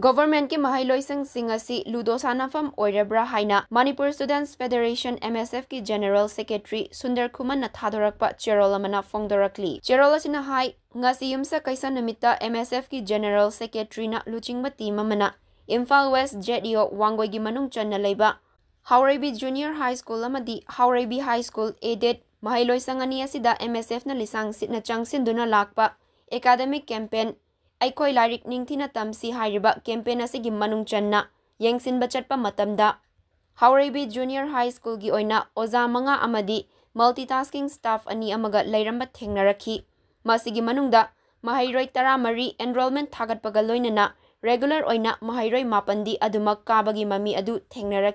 Government ki mahailoisang singasi Ludo sanafam oirebra haina Manipur Students Federation MSF ki General Secretary Sundar Kuman na thadorakpa cherol amana fongdorakli. Cherol asina hai ngasi yumsa kaisa namita MSF ki General Secretary na luchingba team amana Imphal West JDO Wangoi gi manung channa leiba Hairi Junior High School amadi Hairi High School aided mahailoisang ani asida MSF na lisang sit na changsin lakpa academic campaign Aikoi Lairik Ningthina Tamsi Hairiba campaign asigi manung channa yengsinba chatpa matamda Hairi Junior High School gi oina oza manga amadi multitasking staff ani amaga Leiramba Thengnare masigi manungda mahairoi 13 enrollment thagatpaga loinana regular oina mahairoi mapandi adumak kabagi mami adu Thengnare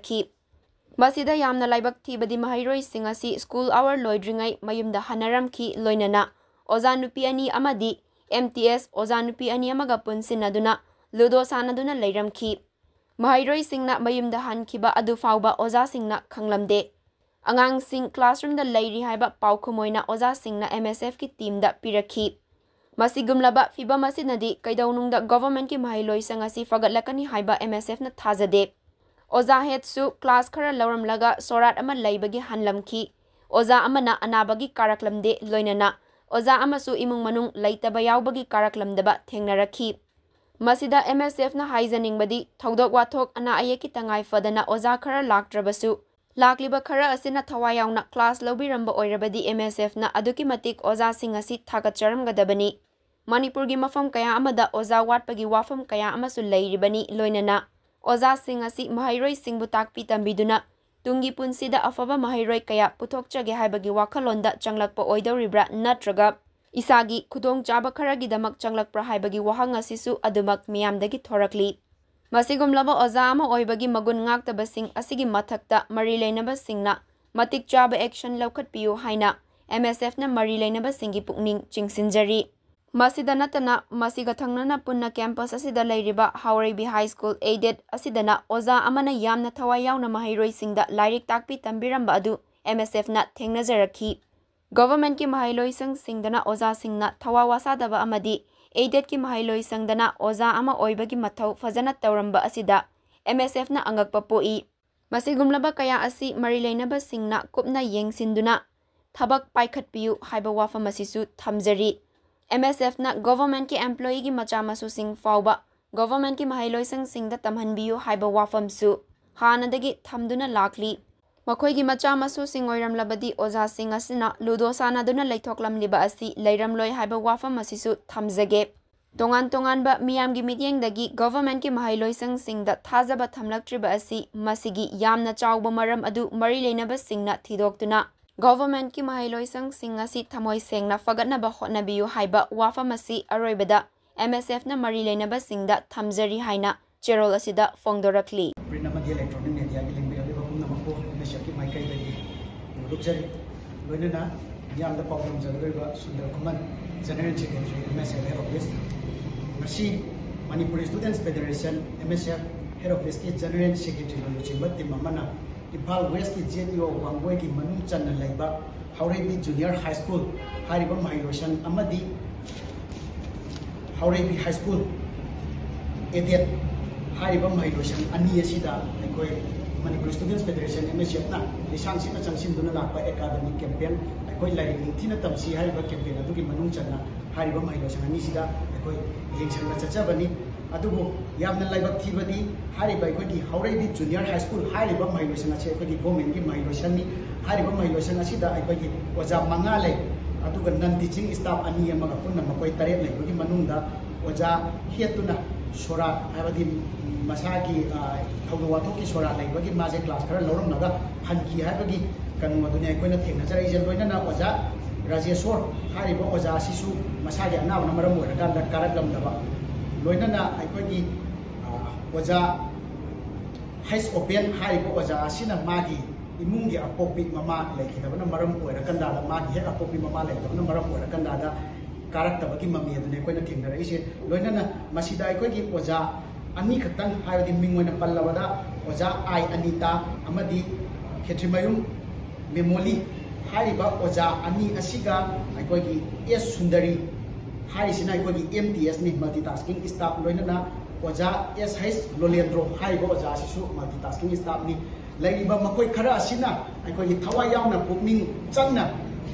masida yamna laibak thibadi mahairoi singasi school hour loidringai mayumda hanaramki loinana oza nupi ani amadi MTS Ozanupi ani amaga punsinaduna Ludo Sanaduna Leiramki Mahairoi singna mayumda hankiba adu fauba oza singna khanglamde Angang sing classroom da leiri haiba paukumoina oza singna MSF ki team da piraki Masigumlaba fiba masinadi kaidaunungda government ki mahailoi sangasi fagatlakani haiba MSF na thazade Oza hetsu class khara lauramlaga sorat ama leibagi hanlamki Oza amana anabagi karaklamde loinana Oza amasu imung manung laitaba yaubagi karaklamdaba Thengnare masida MSF na haizaningbadi thodok wathok ana ayeki tangai fadana oza khara laktrabasu lakliba khara asina thawayauna class lobiramba oirabadi MSF na aduki matik oza singasi thagacharmgadabani Manipur gi mafam kaya amada oza watpagi wafam kaya amasu leiribani loinana oza singasi mahairoi singbu takpi tambiduna Tungi punsida afaba mahairoi kaya puthokchage haibagi wakhalonda changlakpa oidoribra natraga isagi khudong chaba kharagi damak changlakpra haibagi wahang asisu adumak miyamdagi thorakli masigumlaba oza ama oibagi magun ngaktabasing asigi mathakta mari leinaba singna matik chaba action laukhatpiu haina MSF na mari leinaba singi pukning chingsinjari masida natana masiga thangnana punna campus asida leiriba Hairi High School aided asidana oza amana yamna thawai yauna mahairoi singda lairik takpi tambiramba adu MSF na thengnazaraki government ki mahailoi singdana oza singna thawa wasadaba amadi aided ki mahailoi sangdana oza ama oibagi mathau fazana tawramba asida MSF na angakpa poi masigumlaba kaya asi mari leinaba singna kupna yengsinduna thabak paikhatpiu haiba wafam asisu thamjari MSF na government ki employee ki macha masu sing fauba government ki mahailoi singda tamhanbiu haiba wafam su hanadagi thamduna lakli makhoi gi macha masu sing oiramlabadi oza sing asina Ludo Sanaduna leithoklamliba asi leiramloi haiba wafam asisu thamjage tongan ba miyam gi mityengdagi government ki mahailoi singda thajaba thamlaktriba asi masigi yamna chawba maram adu mari leinaba singna thidoktuna Government ki mahailoi singasi thamoi sengna fagatnaba hotnabiu haiba wafamasi aroibada MSF na mari leinaba singda thamjari haina cherol asida fongdorakli print amadi electronic media gi lingbe abi bakum namako MSF ki maikai dagi rukjari loinana yamda problem jagdoiba Sundar Kuman General Secretary MSF Head Office masi Manipur Students Federation MSF Head Office ki General Secretary lochimba timamana Imphal West ki JDO Wangoi ki manung channa leiba Hairi Junior High School hariba mahailoshan amadi Hairi High School aided hariba mahailoshan ani asida aikoi Manipur Students Federation MSF na lisang sina changsinduna lakpa academic campaign aikoi lairik ningthina tamsi hariba campaign adugi manung channa hariba mahailoshan ani sida aikoi yengsanna chachabani adubu yamna laibak thibadi hariba aikoi Hairi Junior High School hariba mahailoshan ache aikoi government ki mahailoshan ni hariba mahailoshan asida aikoi oja manga lei aduga non teaching staff ani amaga punna makoi tare leibagi manungda oja hiatuna sora habadi masagi thawdo wathoki sora leibagi maje class khara loramnaga hanki habagi kanu maduni aikoi thengnajarai je loinana oja Rajeshwar hariba oja asisu masagi anabana maram oiraka karaklamdaba loinana aikoi oja Hais open hariba oja asina magi imungi apopi mama laikidabana maram oirakanda magi he apopi mama laikidabana maram oirakanda da karaktabagi mami adune koina thengnare ise loinana masida aikoi oja ani khatang haibadi mingmoina pallabada oja ai anita amadi khetrimayum memoli hariba oja ani asiga aikoi S Sundari harisina aikoi MTS ni multitasking staff loinana ओजा SH लोलेंद्रो हाइबो ओजा Sissu multitasking staff नि लैरिबा मखोय खरा असिना अखोय थवाय यावना पुकनिंग चंगना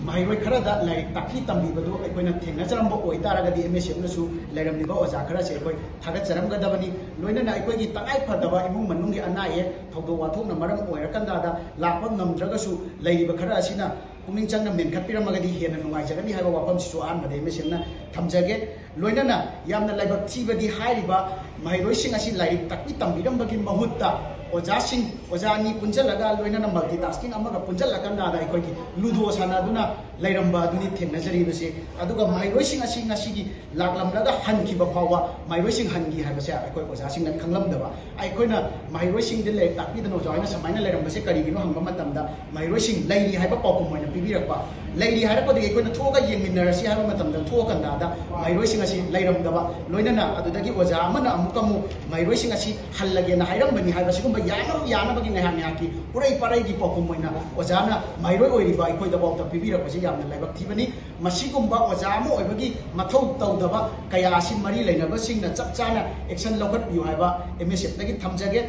माहिरोय खरा दा like ताकी तंबीबदो अखोयना थेंगनाजरमबो ओइतारगदी MSF नसु लैरमलिबा ओजा खरा से अखोय थागतजरमगदबनी लोइनना अखोयगी तंगाय फदबा इमुंग मनुंगी अनाये थौदो वाथोकना मरम ओइरकंदादा लापम नमद्रगसु लैरिबा खरा असिना पुकनिंग चंगना मेनखतपिरमगदी हेना नुंगाइजगनी हाइबा वाफम सिसु आनबदे MSF ना थमजगे लोइनना यामना लाइबक थीबदी हाइरिबा माहिरोयसिंग असि लाइक ताकी तंबीरमबगी महुत्ता ओजासिंग ओजानी पुंजलगा लोइनना मल्टीटास्किंग अमगा पुंजलकंदादा अखोयगी लुडो सानादुना लैरंबा दुनी थेंगनाजरीबसे अदुगा माइरोइसिंग असि ngasiगी लाकलमलगा हनखिबा फावा माइरोइसिंग हनगी हाइबसे अखोय ओजासिंग न खंगलमदबा अखोयना माइरोइसिंग दे ले ताकीदनो जॉइना समाइना लैरंबसे करिगिनो हंगबा मतमदा माइरोइसिंग लैरी हाइबा पाउकुम मोइना पिबिरकबा लैरी हाइरपदि अखोयना थोगा येंमिनरसि हाइबा मतमदा थोकंदादा माइरोइसिंग असि लैरंदबा लोइनना अदुदगी ओजा अमना अमुकमु माइरोइसिंग असि हल्लगेना हाइरंबनी हाइबसिगुम यानबगी नहाकी पुरई पारई पाउकुम मोइना ओजाना माइरोइ ओइरिबा अखोयदा बाउता पिबिरकबसे यामना लाइबक थीबनी मसिगुम्बा ओजा अमु ओइबगी मथौ तौदबा कयासि मरी लैनबसिंगना चपचाना एक्शन लौखटपियु हाइबा MSF दगी थमजगे।